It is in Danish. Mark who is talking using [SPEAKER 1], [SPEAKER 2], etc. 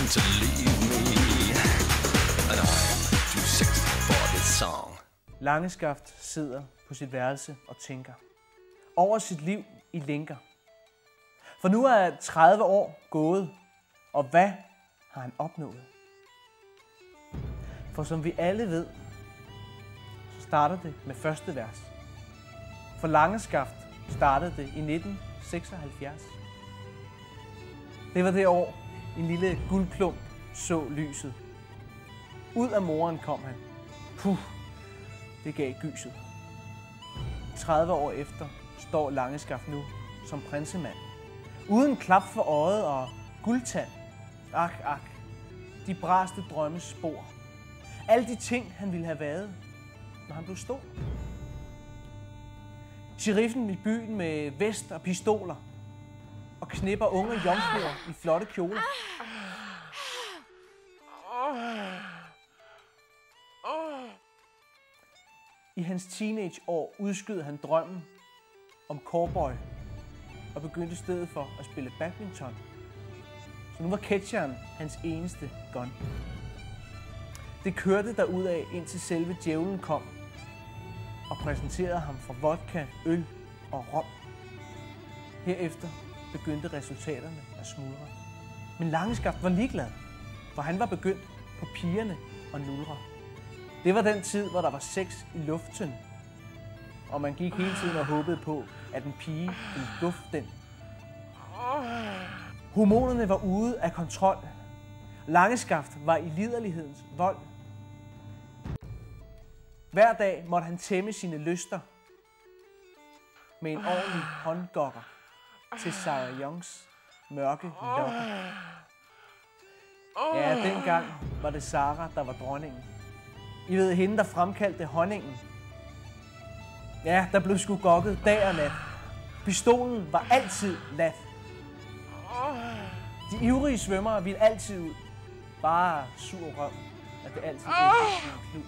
[SPEAKER 1] time to leave me, and I'm too sexy for this song.
[SPEAKER 2] Langeskaft sidder på sit værelse og tænker over sit liv i lænker. For nu er 30 år gået, og hvad har han opnået? For som vi alle ved, så starter det med første vers. For Langeskaft startede det i 1976. Det var det år, en lille guldklump så lyset. Ud af moren kom han. Puh, det gav gyset. 30 år efter står Langeskaft nu som prinsemand. Uden klap for øjet og guldtand. Ak, de braste drømmes spor. Alle de ting, han ville have været, når han blev stor. Sheriffen i byen med vest og pistoler og knipper unge jomfruer i flotte kjoler. I hans teenageår udskød han drømmen om cowboy og begyndte i stedet for at spille badminton. Så nu var catcheren hans eneste gun. Det kørte derudad indtil selve djævlen kom og præsenterede ham for vodka, øl og rom. Herefter begyndte resultaterne at smuldre. Men Langeskaft var ligeglad, for han var begyndt på pigerne og nulre. Det var den tid, hvor der var sex i luften, og man gik hele tiden og håbede på, at en pige ville dufte den. Hormonerne var ude af kontrol. Langeskaft var i liderlighedens vold. Hver dag måtte han tæmme sine lyster med en ordentlig håndgokker til Sarah Youngs mørke lokker. Ja, dengang var det Sarah, der var dronningen. I ved, hende, der fremkaldte honningen. Ja, der blev sgu gokket dag og nat. Pistolen var altid lat. De ivrige svømmere ville altid ud. Bare sur røv, at det altid blev en klud.